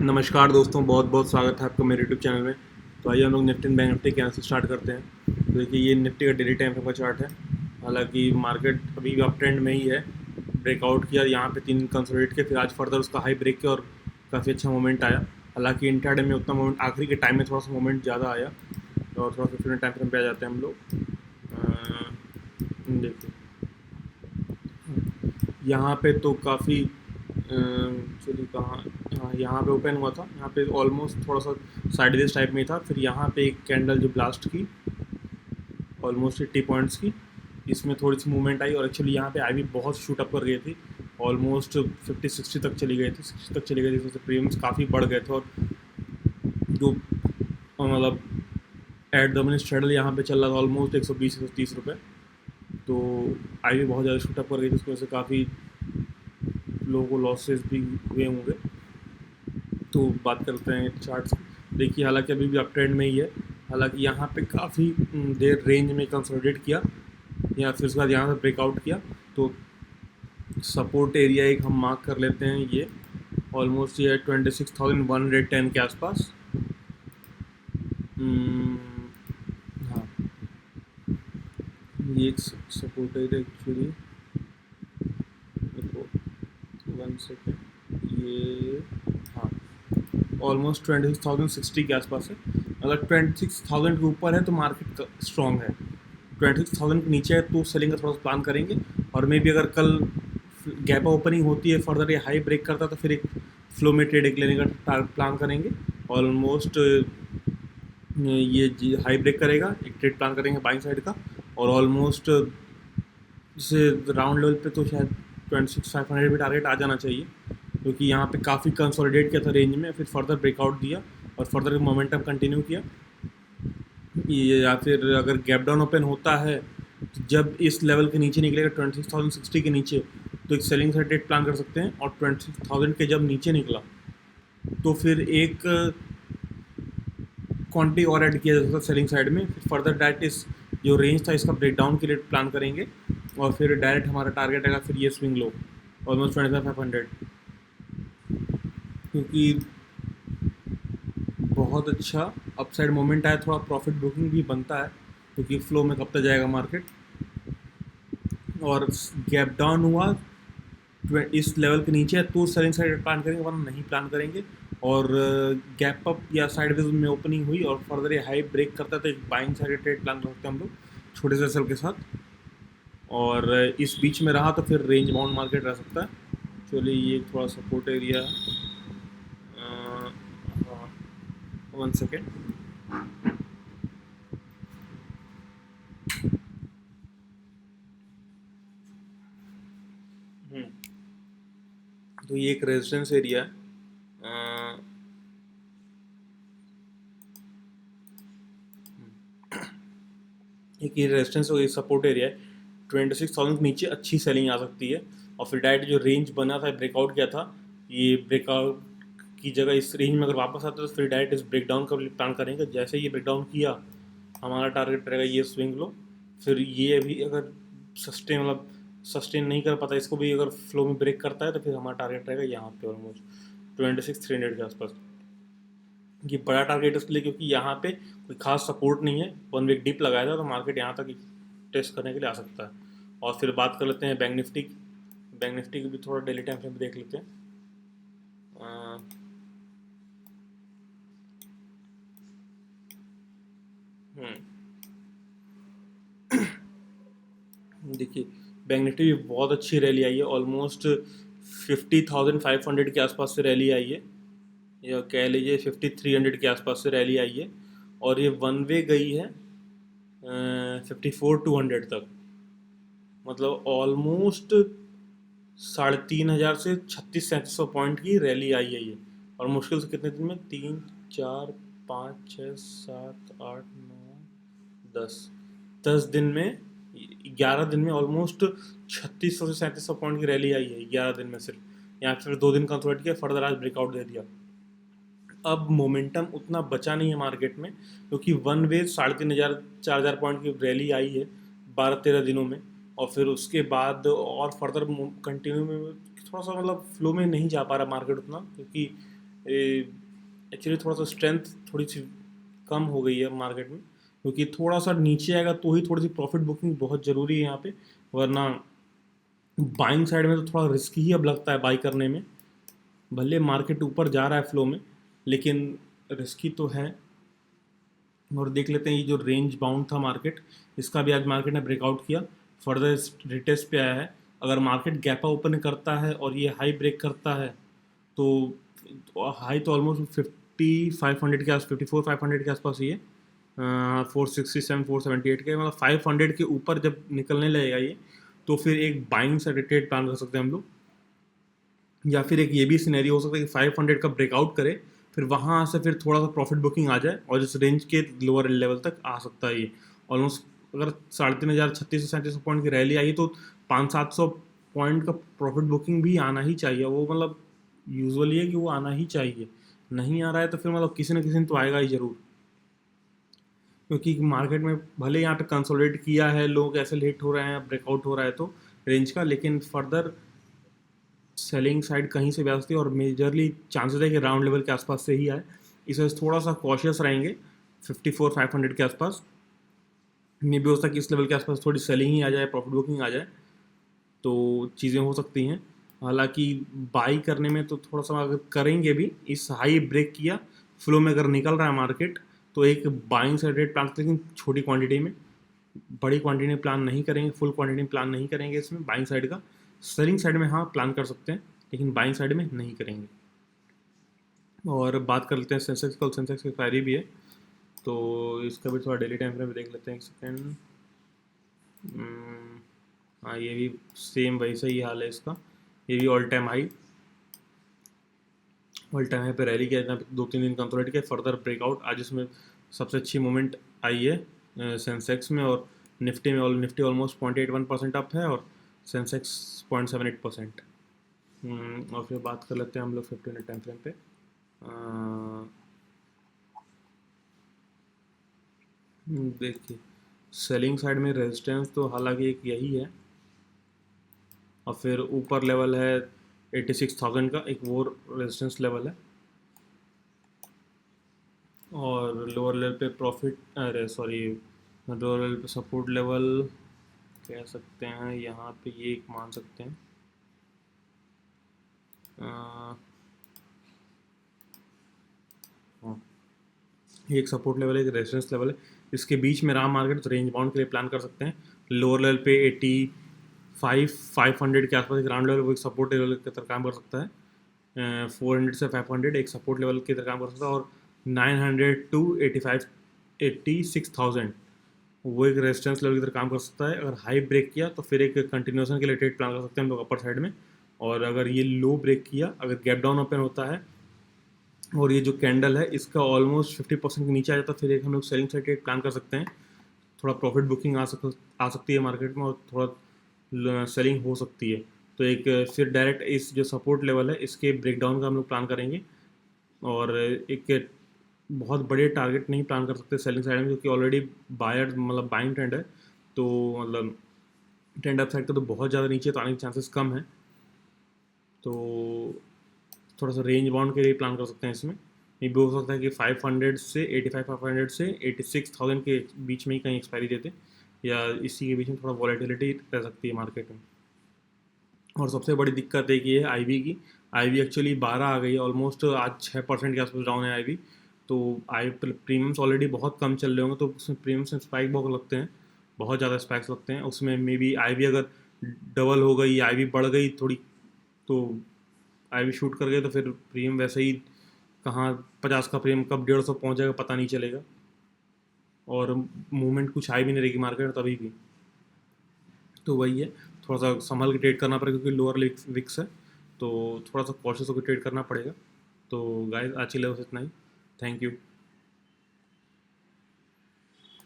नमस्कार दोस्तों, बहुत बहुत स्वागत है आपका मेरे यूट्यूब चैनल में। तो आइए हम लोग निफ्टी एंड बैंक निफ्टी के यहाँ से स्टार्ट करते हैं। तो देखिए, ये निफ्टी का डेली टाइम फ्रेम का चार्ट है। हालांकि मार्केट अभी भी अप ट्रेंड में ही है। ब्रेकआउट किया यहाँ पे 3 दिन कंसोलिडेट के, फिर आज फर्दर उसका हाई ब्रेक किया और काफ़ी अच्छा मोमेंट आया। हालांकि इंट्राडे में उतना मोमेंट, आखिरी के टाइम में थोड़ा सा मोमेंट ज़्यादा आया। और थोड़ा 15 टाइम फ्रेम पे आ जाते हैं हम लोग। देखिए यहाँ पे तो काफ़ी चलिए कहाँ, हाँ यहाँ पे ओपन हुआ था। यहाँ पे ऑलमोस्ट थोड़ा सा साइडवेज टाइप में था। फिर यहाँ पे एक कैंडल जो ब्लास्ट की ऑलमोस्ट 80 पॉइंट्स की, इसमें थोड़ी सी मूवमेंट आई और एक्चुअली यहाँ पे आई भी बहुत शूट अप कर गई थी। ऑलमोस्ट 50-60 तक चली गई थी, 60 तक चली गई थी। इसमें प्रीमियम्स काफ़ी बढ़ गए थे और जो मतलब एट द मिनट स्ट्रेडल यहाँ पे चल रहा था ऑलमोस्ट 120-130 रुपये। तो आई भी बहुत ज़्यादा शूट अप कर गई थी, उसकी वजह से काफ़ी लोगों को लॉसेस भी हुए होंगे। तो बात करते हैं चार्ट्स की। देखिए, हालांकि अभी भी अप ट्रेंड में ही है। हालांकि यहाँ पे काफ़ी देर रेंज में कंसोलिडेट किया या फिर उसके बाद यहाँ से ब्रेकआउट किया। तो सपोर्ट एरिया एक हम मार्क कर लेते हैं। ये ऑलमोस्ट ये 26,110 के आसपास। हाँ, ये एक सपोर्ट एरिया एक्चुअली। देखो, 1 सेकेंड। ये हाँ, ऑलमोस्ट 26,060 के आसपास है। अगर 26,000 के ऊपर है तो मार्केट स्ट्रॉन्ग है। 26,000 के नीचे है तो सेलिंग का थोड़ा सा प्लान करेंगे। और मे बी अगर कल गैप ओपनिंग होती है, फर्दर ये हाई ब्रेक करता है, तो फिर एक फ्लो में ट्रेड एक लेने का प्लान करेंगे। ऑलमोस्ट ये हाई ब्रेक करेगा, एक ट्रेड प्लान करेंगे बाइंग साइड का। और ऑलमोस्ट जैसे राउंड लेवल पे तो शायद 26,500 भी टारगेट आ जाना चाहिए, क्योंकि यहाँ पे काफ़ी कंसोलिडेट किया था रेंज में, फिर फर्दर ब्रेकआउट दिया और फर्दर मोमेंटम कंटिन्यू किया। ये या फिर अगर गैप डाउन ओपन होता है तो जब इस लेवल के नीचे निकलेगा 26,060 के नीचे, तो एक सेलिंग साइड ट्रेड प्लान कर सकते हैं। और 26,000 के जब नीचे निकला तो फिर एक क्वांटिटी और ऐड किया जा सकता है सेलिंग साइड में। फिर फर्दर डायरेक्ट इस जो रेंज था इसका ब्रेकडाउन के लिए प्लान करेंगे और फिर डायरेक्ट हमारा टारगेट आएगा फिर ये स्विंग लो ऑलमोस्ट 25,500, क्योंकि बहुत अच्छा अपसाइड मोमेंट आया। थोड़ा प्रॉफिट बुकिंग भी बनता है, क्योंकि फ्लो में कब तक जाएगा मार्केट। और गैप डाउन हुआ इस लेवल के नीचे है तो सेलिंग साइड प्लान करेंगे, वरना नहीं प्लान करेंगे। और गैप अप या साइडवेज में ओपनिंग हुई और फर्दर ये हाई ब्रेक करता है तो एक बाइंग साइड ट्रेड प्लान कर सकते हैं हम लोग छोटे से सेल के साथ। और इस बीच में रहा तो फिर रेंज बाउंड मार्केट रह सकता है। चलिए, ये थोड़ा सपोर्ट एरिया है। 1 सेकेंड। तो ये एक रेजिडेंस एरिया है। एक ये रेजिस्टेंस और एक सपोर्ट एरिया है। 26,000 के नीचे अच्छी सेलिंग आ सकती है। और फिर डायरेक्ट जो रेंज बना था, ब्रेकआउट किया था, ये ब्रेकआउट की जगह इस रेंज में अगर वापस आता है तो फिर डायरेक्ट इस ब्रेकडाउन का प्लान करेंगे। जैसे ये ब्रेकडाउन किया, हमारा टारगेट रहेगा ये स्विंग लो। फिर ये अभी अगर सस्टेन नहीं कर पाता, इसको भी अगर फ्लो में ब्रेक करता है तो फिर हमारा टारगेट रहेगा यहाँ पे ऑलमोस्ट 26,300 के आसपास। ये बड़ा टारगेट इसलिए क्योंकि यहाँ पे कोई खास सपोर्ट नहीं है। 1 वीक डिप लगाया था तो मार्केट यहाँ तक टेस्ट करने के लिए आ सकता है। और फिर बात कर लेते हैं बैंक निफ्टी की। बैंक निफ्टी की भी थोड़ा डेली टाइम फ्रेम देख लेते हैं। देखिए, बैंक निफ्टी भी बहुत अच्छी रैली आई है। ऑलमोस्ट 50,500 के आसपास से रैली आई है, या कह लीजिए 5,300 के आसपास से रैली आई है। और ये 1 वे गई है 54,200 तक। मतलब ऑलमोस्ट 3,500 से 3600-3700 पॉइंट की रैली आई है ये। और मुश्किल से कितने दिन में, 3, 4, 5, 6, 7, 8, 9, 10 दिन में, 11 दिन में ऑलमोस्ट 3600 से 3700 पॉइंट की रैली आई है 11 दिन में सिर्फ। यहाँ फिर 2 दिन कंसोलिडेट किया, फर्दर आज ब्रेकआउट दे दिया। अब मोमेंटम उतना बचा नहीं है मार्केट में, क्योंकि 1 वे 3,500-4,000 पॉइंट की रैली आई है 12-13 दिनों में। और फिर उसके बाद और फर्दर कंटिन्यू में थोड़ा सा मतलब फ्लो में नहीं जा पा रहा मार्केट उतना, क्योंकि एक्चुअली थोड़ा सा स्ट्रेंथ थोड़ी सी कम हो गई है मार्केट में, क्योंकि थोड़ा सा नीचे आएगा तो ही थोड़ी सी प्रॉफिट बुकिंग बहुत ज़रूरी है यहाँ पे, वरना बाइंग साइड में तो थोड़ा रिस्की ही अब लगता है बाई करने में। भले मार्केट ऊपर जा रहा है फ्लो में, लेकिन रिस्की तो है। और देख लेते हैं ये जो रेंज बाउंड था मार्केट, इसका भी आज मार्केट ने ब्रेकआउट किया, फर्दर रिटेस्ट पे आया है। अगर मार्केट गैप ओपन करता है और ये हाई ब्रेक करता है तो हाई तो ऑलमोस्ट 5500 के आस 54 500 के आसपास ही है, 467 478 के, मतलब 500 के ऊपर जब निकलने लगेगा ये, तो फिर एक बाइंग से ट्रेड प्लान कर सकते हैं हम लोग। या फिर एक ये भी सिनेरियो हो सकता है कि 500 का ब्रेकआउट करे, फिर वहाँ से फिर थोड़ा सा प्रॉफिट बुकिंग आ जाए और इस रेंज के लोअर लेवल तक आ सकता है ये। ऑलमोस्ट अगर 3500 3600 पॉइंट की रैली आई तो 500 700 पॉइंट का प्रॉफिट बुकिंग भी आना ही चाहिए। वो मतलब यूजुअली है कि वो आना ही चाहिए, नहीं आ रहा है तो फिर मतलब किसी न किसी ने तो आएगा ही ज़रूर। क्योंकि मार्केट में भले यहाँ पे कंसोलिडेट किया है, लोग ऐसे लेट हो रहे हैं, ब्रेकआउट हो रहा है तो रेंज का, लेकिन फर्दर सेलिंग साइड कहीं से भी आ सकती है और मेजरली चांसेस है कि राउंड लेवल के आसपास से ही आए। इस वजह से थोड़ा सा कॉशियस रहेंगे 54 500 के आसपास। मे भी हो सकता है कि इस लेवल के आसपास थोड़ी सेलिंग ही आ जाए, प्रॉफिट बुकिंग आ जाए, तो चीज़ें हो सकती हैं। हालांकि बाई करने में तो थोड़ा सा अगर करेंगे भी, इस हाई ब्रेक किया फ्लो में अगर निकल रहा है मार्केट तो एक बाइंग साइड रेट प्लान, लेकिन छोटी क्वांटिटी में, बड़ी क्वांटिटी में प्लान नहीं करेंगे, फुल क्वांटिटी में प्लान नहीं करेंगे इसमें बाइंग साइड का। सेलिंग साइड में हाँ प्लान कर सकते हैं, लेकिन बाइंग साइड में नहीं करेंगे। और बात कर लेते हैं सेंसेक्स, कल सेंसेक्स की एक्सपायरी भी है, तो इसका भी थोड़ा डेली टाइम फ्रेम देख लेते हैं, एक सेकेंड। हाँ ये भी सेम वैसा ही हाल है इसका, ये भी ऑल टाइम हाई पे रैली किया, जहाँ पे 2 3 दिन कंसोलिडेट किया, फर्दर ब्रेकआउट। आज इसमें सबसे अच्छी मूवमेंट आई है सेंसेक्स में, और निफ्टी में निफ्टी ऑलमोस्ट 0.81% अप है और सेंसेक्स 0.78%। और फिर बात कर लेते हैं हम लोग 15 मिनट टाइम फ्रेम पे। देखिए सेलिंग साइड में रेजिस्टेंस तो हालांकि एक यही है, और फिर ऊपर लेवल है 86,000 का, एक वो रेजिस्टेंस लेवल है। और लोअर लेवल पे प्रॉफिट, अरे सॉरी, लोअर लेवल पे सपोर्ट लेवल कह सकते हैं, यहाँ पे ये एक मान सकते हैं। हाँ, ये एक सपोर्ट लेवल है, एक रेजिस्टेंस लेवल है, इसके बीच में रहा मार्केट तो रेंज बाउंड के लिए प्लान कर सकते हैं। लोअर लेवल पे 85 500 के आसपास एक राउंड लेवल, वो एक सपोर्ट लेवल की तरह काम कर सकता है। 400 से 500 एक सपोर्ट लेवल की तरह काम कर सकता है, और 900 टू 86,000 वो एक रेजिस्टेंस लेवल की तरह काम कर सकता है। अगर हाई ब्रेक किया तो फिर एक कंटिन्यूएशन के लिए ट्रेड प्लान कर सकते हैं हम लोग अपर साइड में। और अगर ये लो ब्रेक किया, अगर गैप डाउन ओपन होता है और ये जो कैंडल है इसका ऑलमोस्ट 50% के नीचे आ जाता है, फिर एक हम लोग सेलिंग साइड ट्रेड प्लान कर सकते हैं। थोड़ा प्रॉफिट बुकिंग आ सकती है मार्केट में, और थोड़ा सेलिंग हो सकती है। तो एक फिर डायरेक्ट इस जो सपोर्ट लेवल है इसके ब्रेकडाउन का हम लोग प्लान करेंगे। और एक बहुत बड़े टारगेट नहीं प्लान कर सकते सेलिंग साइड में, क्योंकि ऑलरेडी बायर मतलब बाइंग ट्रेंड है, तो मतलब ट्रेंड अप साइड का तो बहुत ज़्यादा नीचे तो आने के चांसेस कम है। तो थोड़ा सा रेंज बाउंड के लिए प्लान कर सकते हैं इसमें। ये भी हो सकता है कि 500 से 85 500 से 86,000 के बीच में ही कहीं एक्सपायरी देते, या इसी के बीच में थोड़ा वॉलेटिलिटी रह सकती है मार्केट में। और सबसे बड़ी दिक्कत एक ये है आईवी की। आईवी एक्चुअली 12 आ गई है ऑलमोस्ट, आज 6% के आसपास डाउन है आईवी। तो आई प्रीमियम्स ऑलरेडी बहुत कम चल रहे होंगे, तो उसमें प्रीमियम्स में स्पाइक बहुत लगते हैं, बहुत ज़्यादा स्पाइक्स लगते हैं उसमें। मे बी आईवी अगर डबल हो गई, आईवी बढ़ गई थोड़ी, तो आईवी शूट कर गए तो फिर प्रीमियम वैसे ही कहाँ 50 का प्रीमियम कब 150 पहुँच जाएगा पता नहीं चलेगा, और मूवमेंट कुछ आई भी नहीं रहेगी मार्केट में तभी भी। तो वही है, थोड़ा सा संभल के ट्रेड करना पड़ेगा, क्योंकि लोअर विक्स है, तो थोड़ा सा कॉशियस होकर ट्रेड करना पड़ेगा। तो गाइस आज की लेवल से इतना ही, थैंक यू।